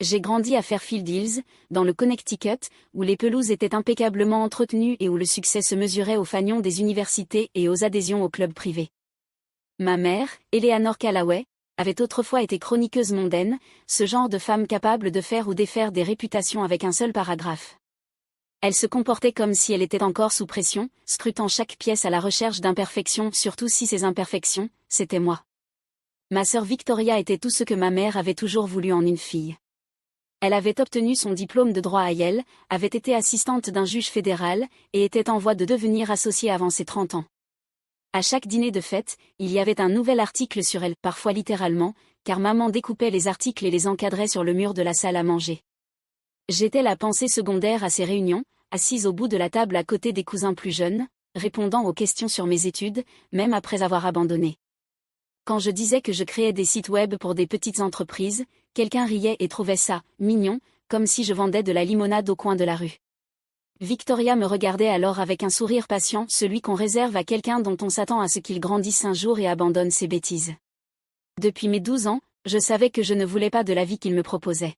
J'ai grandi à Fairfield Hills, dans le Connecticut, où les pelouses étaient impeccablement entretenues et où le succès se mesurait aux fanions des universités et aux adhésions aux clubs privés. Ma mère, Eleanor Callaway, avait autrefois été chroniqueuse mondaine, ce genre de femme capable de faire ou défaire des réputations avec un seul paragraphe. Elle se comportait comme si elle était encore sous pression, scrutant chaque pièce à la recherche d'imperfections, surtout si ces imperfections, c'était moi. Ma sœur Victoria était tout ce que ma mère avait toujours voulu en une fille. Elle avait obtenu son diplôme de droit à Yale, avait été assistante d'un juge fédéral, et était en voie de devenir associée avant ses 30 ans. À chaque dîner de fête, il y avait un nouvel article sur elle, parfois littéralement, car maman découpait les articles et les encadrait sur le mur de la salle à manger. J'étais la pensée secondaire à ces réunions, assise au bout de la table à côté des cousins plus jeunes, répondant aux questions sur mes études, même après avoir abandonné. Quand je disais que je créais des sites web pour des petites entreprises, quelqu'un riait et trouvait ça mignon, comme si je vendais de la limonade au coin de la rue. Victoria me regardait alors avec un sourire patient, celui qu'on réserve à quelqu'un dont on s'attend à ce qu'il grandisse un jour et abandonne ses bêtises. Depuis mes 12 ans, je savais que je ne voulais pas de la vie qu'il me proposait.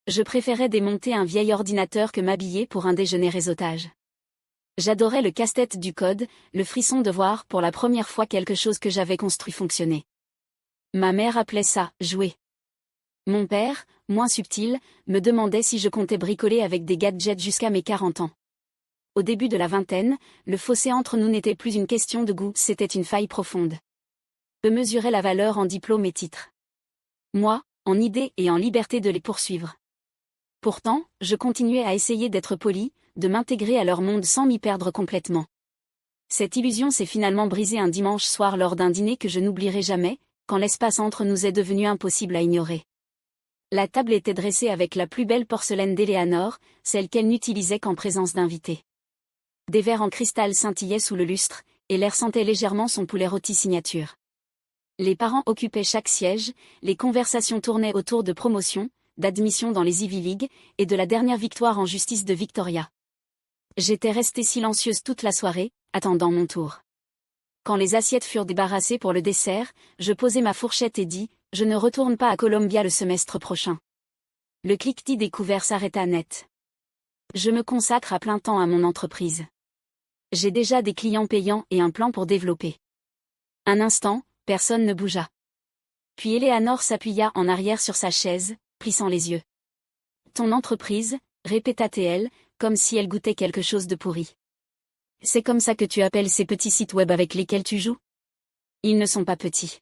Je préférais démonter un vieil ordinateur que m'habiller pour un déjeuner réseautage. J'adorais le casse-tête du code, le frisson de voir pour la première fois quelque chose que j'avais construit fonctionner. Ma mère appelait ça « jouer ». Mon père, moins subtil, me demandait si je comptais bricoler avec des gadgets jusqu'à mes 40 ans. Au début de la vingtaine, le fossé entre nous n'était plus une question de goût, c'était une faille profonde. Je mesurais la valeur en diplôme et titre. Moi, en idées et en liberté de les poursuivre. Pourtant, je continuais à essayer d'être poli, de m'intégrer à leur monde sans m'y perdre complètement. Cette illusion s'est finalement brisée un dimanche soir lors d'un dîner que je n'oublierai jamais, quand l'espace entre nous est devenu impossible à ignorer. La table était dressée avec la plus belle porcelaine d'Eleanor, celle qu'elle n'utilisait qu'en présence d'invités. Des verres en cristal scintillaient sous le lustre, et l'air sentait légèrement son poulet rôti signature. Les parents occupaient chaque siège, les conversations tournaient autour de promotions, d'admission dans les Ivy League, et de la dernière victoire en justice de Victoria. J'étais restée silencieuse toute la soirée, attendant mon tour. Quand les assiettes furent débarrassées pour le dessert, je posai ma fourchette et dis « Je ne retourne pas à Columbia le semestre prochain ». Le cliquetis des couverts s'arrêta net. Je me consacre à plein temps à mon entreprise. J'ai déjà des clients payants et un plan pour développer. Un instant, personne ne bougea. Puis Eleanor s'appuya en arrière sur sa chaise, plissant les yeux. « Ton entreprise » répéta-t-elle, comme si elle goûtait quelque chose de pourri. « C'est comme ça que tu appelles ces petits sites web avec lesquels tu joues ? Ils ne sont pas petits.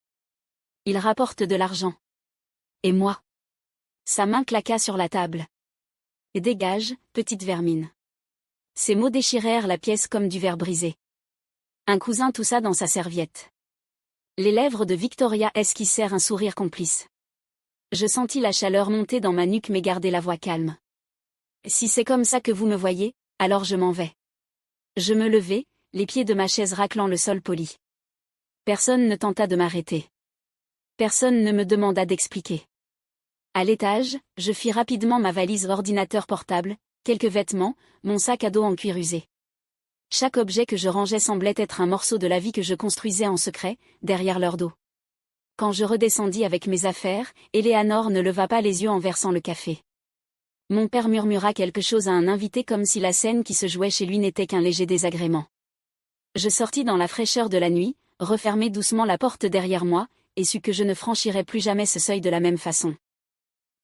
Ils rapportent de l'argent. Et moi ? » Sa main claqua sur la table. « Et dégage, petite vermine. » Ces mots déchirèrent la pièce comme du verre brisé. Un cousin toussa dans sa serviette. Les lèvres de Victoria esquissèrent un sourire complice. Je sentis la chaleur monter dans ma nuque mais garder la voix calme. « Si c'est comme ça que vous me voyez, alors je m'en vais. » Je me levai, les pieds de ma chaise raclant le sol poli. Personne ne tenta de m'arrêter. Personne ne me demanda d'expliquer. À l'étage, je fis rapidement ma valise ordinateur portable, quelques vêtements, mon sac à dos en cuir usé. Chaque objet que je rangeais semblait être un morceau de la vie que je construisais en secret, derrière leur dos. Quand je redescendis avec mes affaires, Eleanor ne leva pas les yeux en versant le café. Mon père murmura quelque chose à un invité comme si la scène qui se jouait chez lui n'était qu'un léger désagrément. Je sortis dans la fraîcheur de la nuit, refermai doucement la porte derrière moi, et sus que je ne franchirais plus jamais ce seuil de la même façon.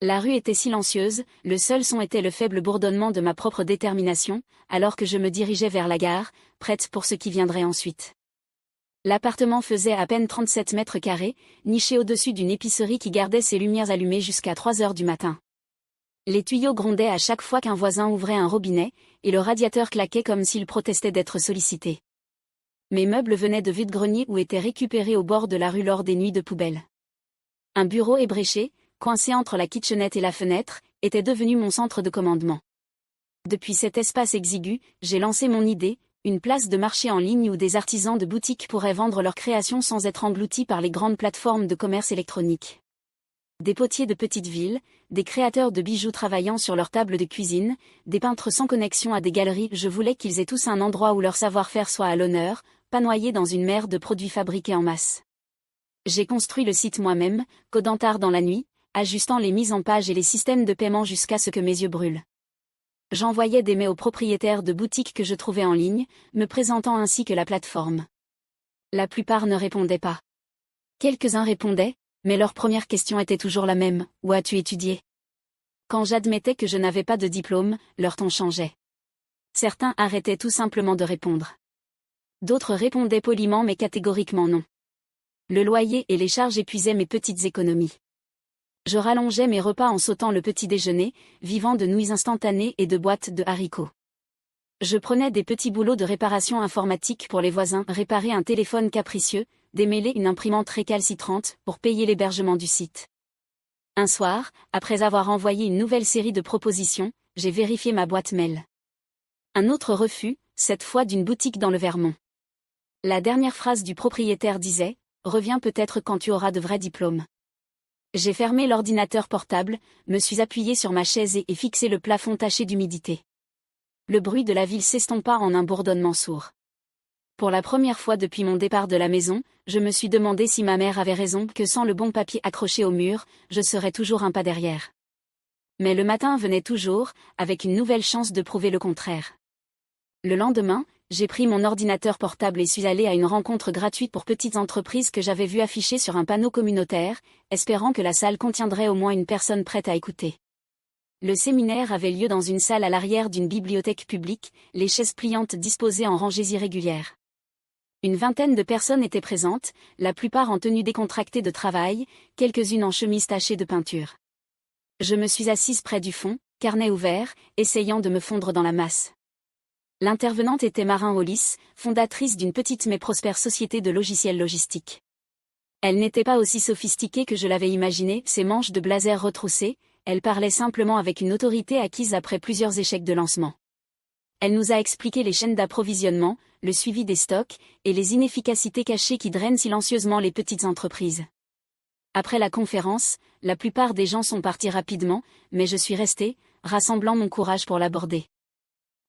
La rue était silencieuse, le seul son était le faible bourdonnement de ma propre détermination, alors que je me dirigeais vers la gare, prête pour ce qui viendrait ensuite. L'appartement faisait à peine 37 mètres carrés, niché au-dessus d'une épicerie qui gardait ses lumières allumées jusqu'à 3 heures du matin. Les tuyaux grondaient à chaque fois qu'un voisin ouvrait un robinet, et le radiateur claquait comme s'il protestait d'être sollicité. Mes meubles venaient de vide-grenier ou étaient récupérés au bord de la rue lors des nuits de poubelle. Un bureau ébréché, coincé entre la kitchenette et la fenêtre, était devenu mon centre de commandement. Depuis cet espace exigu, j'ai lancé mon idée, une place de marché en ligne où des artisans de boutique pourraient vendre leurs créations sans être engloutis par les grandes plateformes de commerce électronique. Des potiers de petites villes, des créateurs de bijoux travaillant sur leur table de cuisine, des peintres sans connexion à des galeries, je voulais qu'ils aient tous un endroit où leur savoir-faire soit à l'honneur, pas noyé dans une mer de produits fabriqués en masse. J'ai construit le site moi-même, codant tard dans la nuit, ajustant les mises en page et les systèmes de paiement jusqu'à ce que mes yeux brûlent. J'envoyais des mails aux propriétaires de boutiques que je trouvais en ligne, me présentant ainsi que la plateforme. La plupart ne répondaient pas. Quelques-uns répondaient, mais leur première question était toujours la même, « Où as-tu étudié ?» Quand j'admettais que je n'avais pas de diplôme, leur ton changeait. Certains arrêtaient tout simplement de répondre. D'autres répondaient poliment mais catégoriquement non. Le loyer et les charges épuisaient mes petites économies. Je rallongeais mes repas en sautant le petit déjeuner, vivant de nouilles instantanées et de boîtes de haricots. Je prenais des petits boulots de réparation informatique pour les voisins, réparer un téléphone capricieux, démêler une imprimante récalcitrante pour payer l'hébergement du site. Un soir, après avoir envoyé une nouvelle série de propositions, j'ai vérifié ma boîte mail. Un autre refus, cette fois d'une boutique dans le Vermont. La dernière phrase du propriétaire disait « Reviens peut-être quand tu auras de vrais diplômes ». J'ai fermé l'ordinateur portable, me suis appuyé sur ma chaise et fixé le plafond taché d'humidité. Le bruit de la ville s'estompa en un bourdonnement sourd. Pour la première fois depuis mon départ de la maison, je me suis demandé si ma mère avait raison, que sans le bon papier accroché au mur, je serais toujours un pas derrière. Mais le matin venait toujours, avec une nouvelle chance de prouver le contraire. Le lendemain, j'ai pris mon ordinateur portable et suis allé à une rencontre gratuite pour petites entreprises que j'avais vue affichée sur un panneau communautaire, espérant que la salle contiendrait au moins une personne prête à écouter. Le séminaire avait lieu dans une salle à l'arrière d'une bibliothèque publique, les chaises pliantes disposées en rangées irrégulières. Une vingtaine de personnes étaient présentes, la plupart en tenue décontractée de travail, quelques-unes en chemise tachée de peinture. Je me suis assise près du fond, carnet ouvert, essayant de me fondre dans la masse. L'intervenante était Marin Hollis, fondatrice d'une petite mais prospère société de logiciels logistiques. Elle n'était pas aussi sophistiquée que je l'avais imaginé, ses manches de blazer retroussées, elle parlait simplement avec une autorité acquise après plusieurs échecs de lancement. Elle nous a expliqué les chaînes d'approvisionnement, le suivi des stocks, et les inefficacités cachées qui drainent silencieusement les petites entreprises. Après la conférence, la plupart des gens sont partis rapidement, mais je suis restée, rassemblant mon courage pour l'aborder.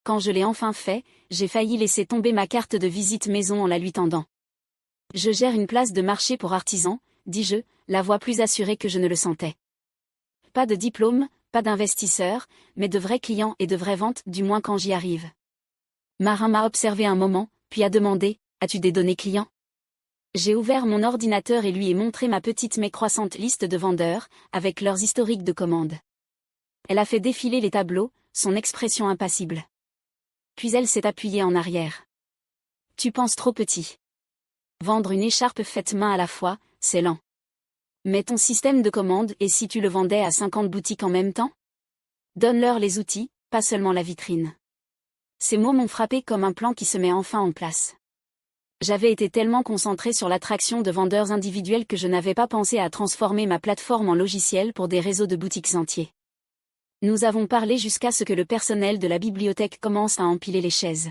Quand je l'ai enfin fait, j'ai failli laisser tomber ma carte de visite maison en la lui tendant. Je gère une place de marché pour artisans, dis-je, la voix plus assurée que je ne le sentais. Pas de diplôme, pas d'investisseurs, mais de vrais clients et de vraies ventes, du moins quand j'y arrive. Marin m'a observé un moment, puis a demandé « As-tu des données clients ?» J'ai ouvert mon ordinateur et lui ai montré ma petite mais croissante liste de vendeurs, avec leurs historiques de commandes. Elle a fait défiler les tableaux, son expression impassible. Puis elle s'est appuyée en arrière. « Tu penses trop petit. Vendre une écharpe faite main à la fois, c'est lent. Mais ton système de commande, et si tu le vendais à 50 boutiques en même temps ? Donne-leur les outils, pas seulement la vitrine. » Ces mots m'ont frappé comme un plan qui se met enfin en place. J'avais été tellement concentrée sur l'attraction de vendeurs individuels que je n'avais pas pensé à transformer ma plateforme en logiciel pour des réseaux de boutiques entiers. Nous avons parlé jusqu'à ce que le personnel de la bibliothèque commence à empiler les chaises.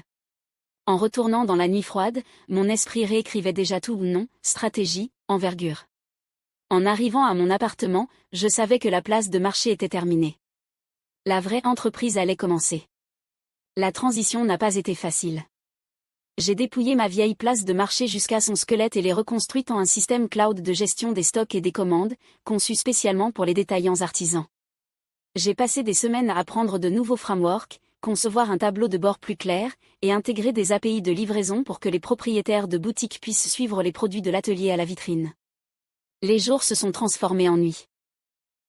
En retournant dans la nuit froide, mon esprit réécrivait déjà tout ou non, stratégie, envergure. En arrivant à mon appartement, je savais que la place de marché était terminée. La vraie entreprise allait commencer. La transition n'a pas été facile. J'ai dépouillé ma vieille place de marché jusqu'à son squelette et l'ai reconstruite en un système cloud de gestion des stocks et des commandes, conçu spécialement pour les détaillants artisans. J'ai passé des semaines à apprendre de nouveaux frameworks, concevoir un tableau de bord plus clair, et intégrer des API de livraison pour que les propriétaires de boutiques puissent suivre les produits de l'atelier à la vitrine. Les jours se sont transformés en nuit.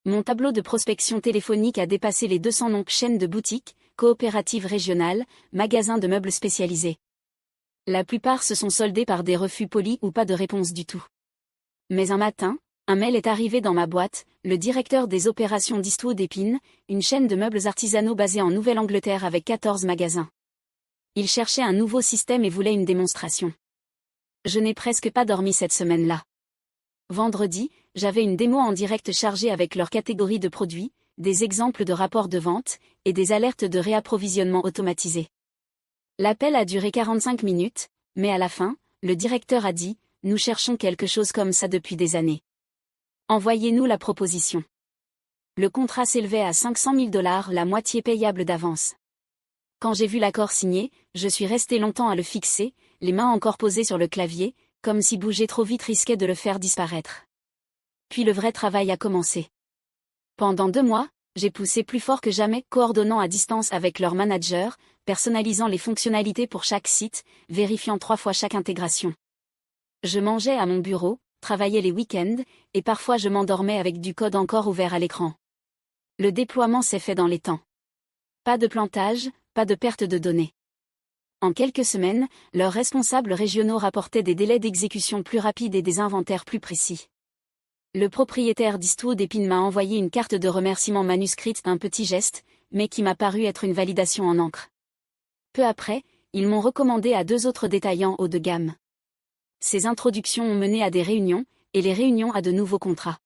Mon tableau de prospection téléphonique a dépassé les 200 noms, chaînes de boutiques, coopératives régionales, magasins de meubles spécialisés. La plupart se sont soldés par des refus polis ou pas de réponse du tout. Mais un matin, un mail est arrivé dans ma boîte, le directeur des opérations d'Eastwood Epine, une chaîne de meubles artisanaux basée en Nouvelle-Angleterre avec 14 magasins. Il cherchait un nouveau système et voulait une démonstration. Je n'ai presque pas dormi cette semaine-là. Vendredi, j'avais une démo en direct chargée avec leur catégorie de produits, des exemples de rapports de vente, et des alertes de réapprovisionnement automatisées. L'appel a duré 45 minutes, mais à la fin, le directeur a dit « Nous cherchons quelque chose comme ça depuis des années. Envoyez-nous la proposition. » Le contrat s'élevait à 500 000 $, la moitié payable d'avance. Quand j'ai vu l'accord signé, je suis resté longtemps à le fixer, les mains encore posées sur le clavier, comme si bouger trop vite risquait de le faire disparaître. Puis le vrai travail a commencé. Pendant 2 mois, j'ai poussé plus fort que jamais, coordonnant à distance avec leur manager, personnalisant les fonctionnalités pour chaque site, vérifiant 3 fois chaque intégration. Je mangeais à mon bureau, travaillais les week-ends, et parfois je m'endormais avec du code encore ouvert à l'écran. Le déploiement s'est fait dans les temps. Pas de plantage, pas de perte de données. En quelques semaines, leurs responsables régionaux rapportaient des délais d'exécution plus rapides et des inventaires plus précis. Le propriétaire d'Eastwood Epine m'a envoyé une carte de remerciement manuscrite, un petit geste, mais qui m'a paru être une validation en encre. Peu après, ils m'ont recommandé à 2 autres détaillants haut de gamme. Ces introductions ont mené à des réunions, et les réunions à de nouveaux contrats.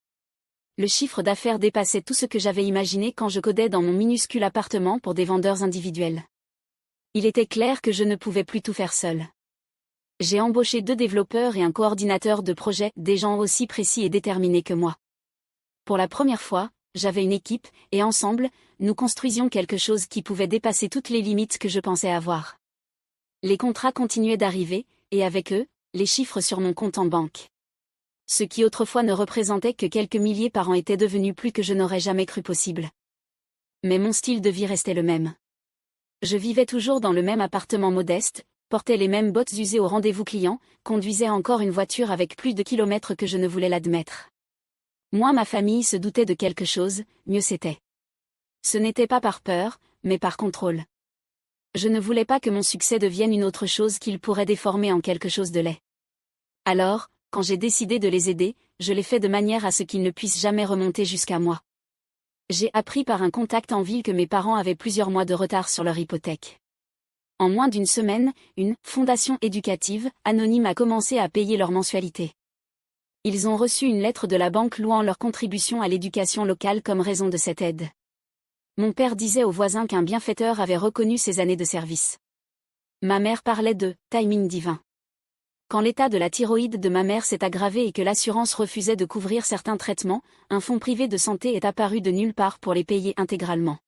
Le chiffre d'affaires dépassait tout ce que j'avais imaginé quand je codais dans mon minuscule appartement pour des vendeurs individuels. Il était clair que je ne pouvais plus tout faire seul. J'ai embauché 2 développeurs et un coordinateur de projet, des gens aussi précis et déterminés que moi. Pour la première fois, j'avais une équipe, et ensemble, nous construisions quelque chose qui pouvait dépasser toutes les limites que je pensais avoir. Les contrats continuaient d'arriver, et avec eux, les chiffres sur mon compte en banque. Ce qui autrefois ne représentait que quelques milliers par an était devenu plus que je n'aurais jamais cru possible. Mais mon style de vie restait le même. Je vivais toujours dans le même appartement modeste, portais les mêmes bottes usées au rendez-vous client, conduisais encore une voiture avec plus de kilomètres que je ne voulais l'admettre. Moi, ma famille se doutait de quelque chose, mieux c'était. Ce n'était pas par peur, mais par contrôle. Je ne voulais pas que mon succès devienne une autre chose qu'il pourrait déformer en quelque chose de laid. Alors, quand j'ai décidé de les aider, je l'ai fait de manière à ce qu'ils ne puissent jamais remonter jusqu'à moi. J'ai appris par un contact en ville que mes parents avaient plusieurs mois de retard sur leur hypothèque. En moins d'une semaine, une « fondation éducative » anonyme a commencé à payer leur mensualité. Ils ont reçu une lettre de la banque louant leur contribution à l'éducation locale comme raison de cette aide. Mon père disait aux voisins qu'un bienfaiteur avait reconnu ses années de service. Ma mère parlait de « timing divin ». Quand l'état de la thyroïde de ma mère s'est aggravé et que l'assurance refusait de couvrir certains traitements, un fonds privé de santé est apparu de nulle part pour les payer intégralement.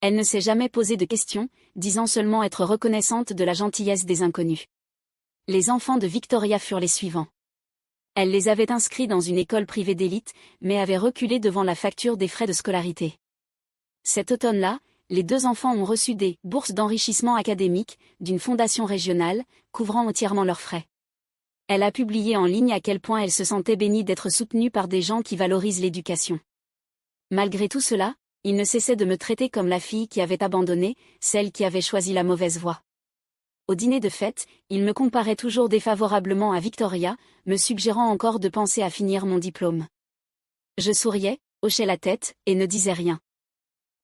Elle ne s'est jamais posé de questions, disant seulement être reconnaissante de la gentillesse des inconnus. Les enfants de Victoria furent les suivants. Elle les avait inscrits dans une école privée d'élite, mais avait reculé devant la facture des frais de scolarité. Cet automne-là, les 2 enfants ont reçu des « bourses d'enrichissement académique » d'une fondation régionale, couvrant entièrement leurs frais. Elle a publié en ligne à quel point elle se sentait bénie d'être soutenue par des gens qui valorisent l'éducation. Malgré tout cela, il ne cessait de me traiter comme la fille qui avait abandonné, celle qui avait choisi la mauvaise voie. Au dîner de fête, il me comparait toujours défavorablement à Victoria, me suggérant encore de penser à finir mon diplôme. Je souriais, hochais la tête, et ne disais rien.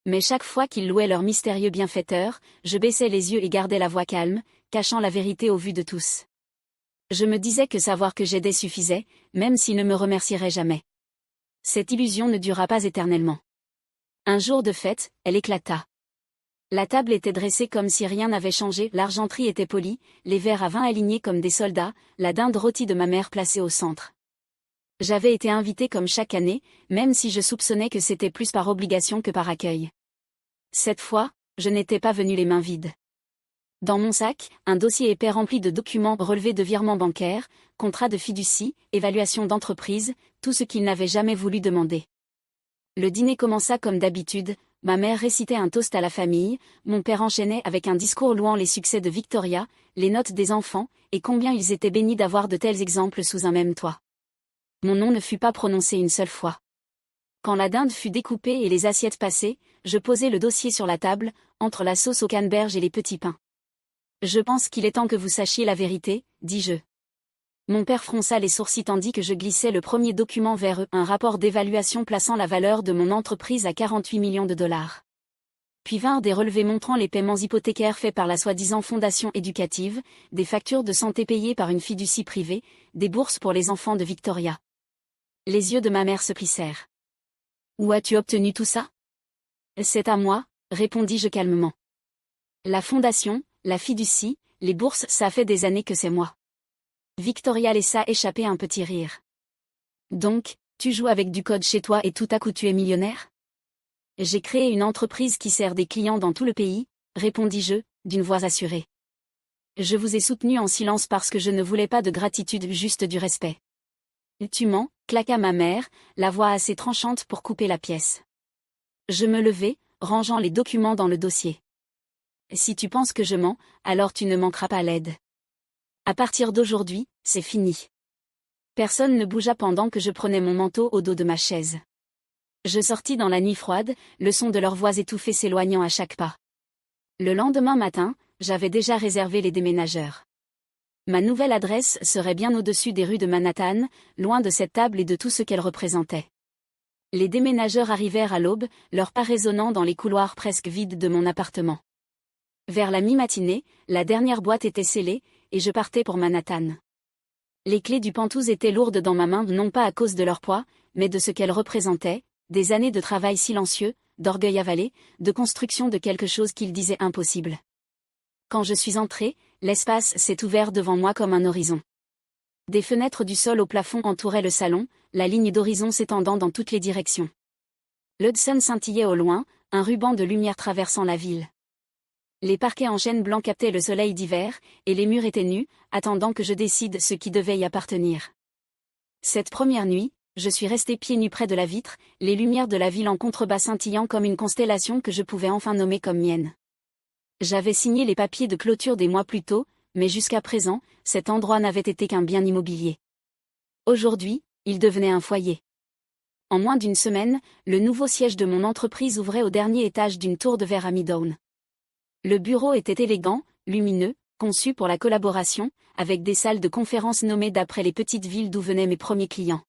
Mais chaque fois qu'ils louaient leur mystérieux bienfaiteur, je baissais les yeux et gardais la voix calme, cachant la vérité au vu de tous. Je me disais que savoir que j'aidais suffisait, même s'ils ne me remercieraient jamais. Cette illusion ne dura pas éternellement. Un jour de fête, elle éclata. La table était dressée comme si rien n'avait changé, l'argenterie était polie, les verres à vin alignés comme des soldats, la dinde rôtie de ma mère placée au centre. J'avais été invitée comme chaque année, même si je soupçonnais que c'était plus par obligation que par accueil. Cette fois, je n'étais pas venue les mains vides. Dans mon sac, un dossier épais rempli de documents relevés de virements bancaires, contrats de fiducie, évaluation d'entreprise, tout ce qu'il n'avait jamais voulu demander. Le dîner commença comme d'habitude, ma mère récitait un toast à la famille, mon père enchaînait avec un discours louant les succès de Victoria, les notes des enfants, et combien ils étaient bénis d'avoir de tels exemples sous un même toit. Mon nom ne fut pas prononcé une seule fois. Quand la dinde fut découpée et les assiettes passées, je posai le dossier sur la table, entre la sauce au canneberge et les petits pains. « Je pense qu'il est temps que vous sachiez la vérité, dis-je. » Mon père fronça les sourcils tandis que je glissais le premier document vers eux, un rapport d'évaluation plaçant la valeur de mon entreprise à 48 millions de dollars. Puis vinrent des relevés montrant les paiements hypothécaires faits par la soi-disant fondation éducative, des factures de santé payées par une fiducie privée, des bourses pour les enfants de Victoria. Les yeux de ma mère se plissèrent. « Où as-tu obtenu tout ça ? » « C'est à moi, répondis-je calmement. La fondation, la fiducie, les bourses, ça fait des années que c'est moi. Victoria laissa échapper un petit rire. Donc, tu joues avec du code chez toi et tout à coup tu es millionnaire ? J'ai créé une entreprise qui sert des clients dans tout le pays, répondis-je, d'une voix assurée. Je vous ai soutenu en silence parce que je ne voulais pas de gratitude, juste du respect. Tu mens, claqua ma mère, la voix assez tranchante pour couper la pièce. Je me levai, rangeant les documents dans le dossier. Si tu penses que je mens, alors tu ne manqueras pas l'aide. À partir d'aujourd'hui, c'est fini. Personne ne bougea pendant que je prenais mon manteau au dos de ma chaise. Je sortis dans la nuit froide, le son de leurs voix étouffées s'éloignant à chaque pas. Le lendemain matin, j'avais déjà réservé les déménageurs. Ma nouvelle adresse serait bien au-dessus des rues de Manhattan, loin de cette table et de tout ce qu'elle représentait. Les déménageurs arrivèrent à l'aube, leurs pas résonnant dans les couloirs presque vides de mon appartement. Vers la mi-matinée, la dernière boîte était scellée, et je partais pour Manhattan. Les clés du Pantouse étaient lourdes dans ma main non pas à cause de leur poids, mais de ce qu'elles représentaient, des années de travail silencieux, d'orgueil avalé, de construction de quelque chose qu'ils disaient impossible. Quand je suis entré, l'espace s'est ouvert devant moi comme un horizon. Des fenêtres du sol au plafond entouraient le salon, la ligne d'horizon s'étendant dans toutes les directions. L'Hudson scintillait au loin, un ruban de lumière traversant la ville. Les parquets en chêne blanc captaient le soleil d'hiver, et les murs étaient nus, attendant que je décide ce qui devait y appartenir. Cette première nuit, je suis resté pieds nus près de la vitre, les lumières de la ville en contrebas scintillant comme une constellation que je pouvais enfin nommer comme mienne. J'avais signé les papiers de clôture des mois plus tôt, mais jusqu'à présent, cet endroit n'avait été qu'un bien immobilier. Aujourd'hui, il devenait un foyer. En moins d'une semaine, le nouveau siège de mon entreprise ouvrait au dernier étage d'une tour de verre à Midtown. Le bureau était élégant, lumineux, conçu pour la collaboration, avec des salles de conférence nommées d'après les petites villes d'où venaient mes premiers clients.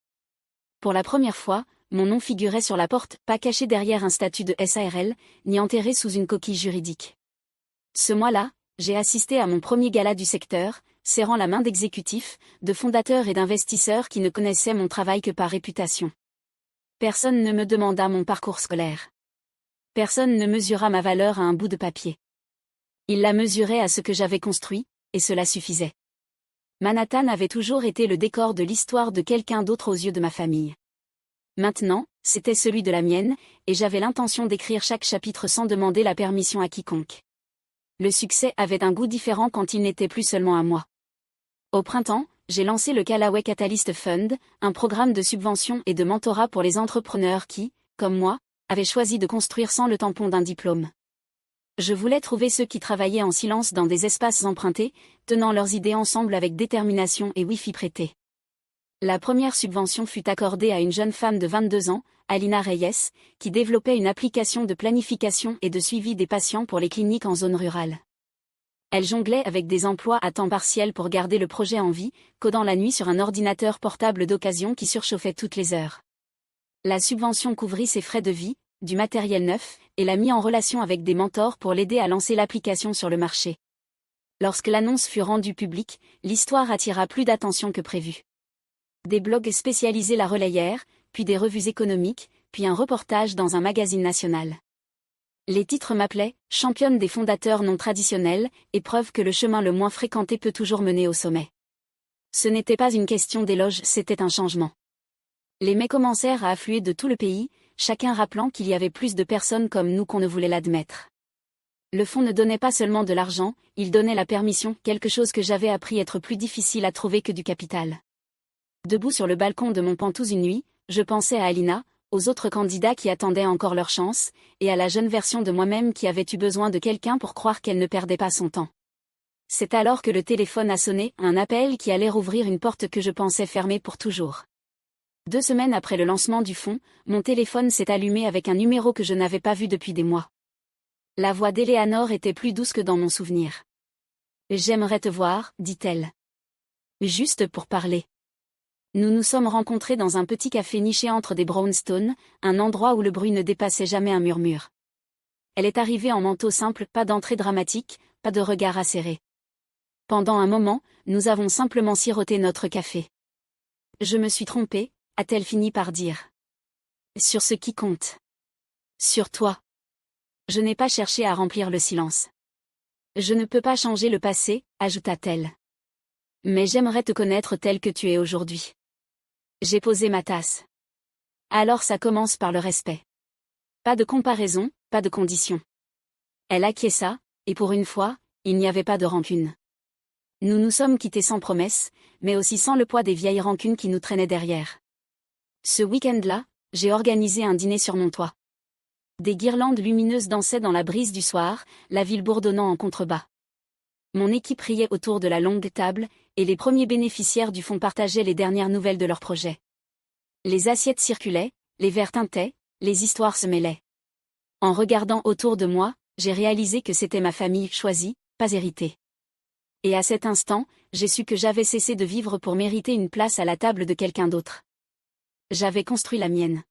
Pour la première fois, mon nom figurait sur la porte, pas caché derrière un statut de SARL, ni enterré sous une coquille juridique. Ce mois-là, j'ai assisté à mon premier gala du secteur, serrant la main d'exécutifs, de fondateurs et d'investisseurs qui ne connaissaient mon travail que par réputation. Personne ne me demanda mon parcours scolaire. Personne ne mesura ma valeur à un bout de papier. Il la mesurait à ce que j'avais construit, et cela suffisait. Manhattan avait toujours été le décor de l'histoire de quelqu'un d'autre aux yeux de ma famille. Maintenant, c'était celui de la mienne, et j'avais l'intention d'écrire chaque chapitre sans demander la permission à quiconque. Le succès avait un goût différent quand il n'était plus seulement à moi. Au printemps, j'ai lancé le Callaway Catalyst Fund, un programme de subvention et de mentorat pour les entrepreneurs qui, comme moi, avaient choisi de construire sans le tampon d'un diplôme. Je voulais trouver ceux qui travaillaient en silence dans des espaces empruntés, tenant leurs idées ensemble avec détermination et Wi-Fi prêté. La première subvention fut accordée à une jeune femme de 22 ans, Alina Reyes, qui développait une application de planification et de suivi des patients pour les cliniques en zone rurale. Elle jonglait avec des emplois à temps partiel pour garder le projet en vie, codant la nuit sur un ordinateur portable d'occasion qui surchauffait toutes les heures. La subvention couvrit ses frais de vie, du matériel neuf, et l'a mis en relation avec des mentors pour l'aider à lancer l'application sur le marché. Lorsque l'annonce fut rendue publique, l'histoire attira plus d'attention que prévu. Des blogs spécialisés la relayèrent, puis des revues économiques, puis un reportage dans un magazine national. Les titres m'appelaient « Championne des fondateurs non traditionnels » et preuve que le chemin le moins fréquenté peut toujours mener au sommet. Ce n'était pas une question d'éloge, c'était un changement. Les mails commencèrent à affluer de tout le pays, chacun rappelant qu'il y avait plus de personnes comme nous qu'on ne voulait l'admettre. Le fonds ne donnait pas seulement de l'argent, il donnait la permission, quelque chose que j'avais appris être plus difficile à trouver que du capital. Debout sur le balcon de mon Pantouse une nuit, je pensais à Alina, aux autres candidats qui attendaient encore leur chance, et à la jeune version de moi-même qui avait eu besoin de quelqu'un pour croire qu'elle ne perdait pas son temps. C'est alors que le téléphone a sonné, un appel qui allait rouvrir une porte que je pensais fermée pour toujours. 2 semaines après le lancement du fonds, mon téléphone s'est allumé avec un numéro que je n'avais pas vu depuis des mois. La voix d'Eleanor était plus douce que dans mon souvenir. « J'aimerais te voir, dit-elle. Juste pour parler. » Nous nous sommes rencontrés dans un petit café niché entre des brownstones, un endroit où le bruit ne dépassait jamais un murmure. Elle est arrivée en manteau simple, pas d'entrée dramatique, pas de regard acéré. Pendant un moment, nous avons simplement siroté notre café. Je me suis trompée, a-t-elle fini par dire. Sur ce qui compte. Sur toi. Je n'ai pas cherché à remplir le silence. Je ne peux pas changer le passé, ajouta-t-elle. Mais j'aimerais te connaître tel que tu es aujourd'hui. J'ai posé ma tasse. Alors ça commence par le respect. Pas de comparaison, pas de condition. Elle acquiesça, et pour une fois, il n'y avait pas de rancune. Nous nous sommes quittés sans promesse, mais aussi sans le poids des vieilles rancunes qui nous traînaient derrière. Ce week-end-là, j'ai organisé un dîner sur mon toit. Des guirlandes lumineuses dansaient dans la brise du soir, la ville bourdonnant en contrebas. Mon équipe riait autour de la longue table, et les premiers bénéficiaires du fonds partageaient les dernières nouvelles de leur projet. Les assiettes circulaient, les verres tintaient, les histoires se mêlaient. En regardant autour de moi, j'ai réalisé que c'était ma famille choisie, pas héritée. Et à cet instant, j'ai su que j'avais cessé de vivre pour mériter une place à la table de quelqu'un d'autre. J'avais construit la mienne.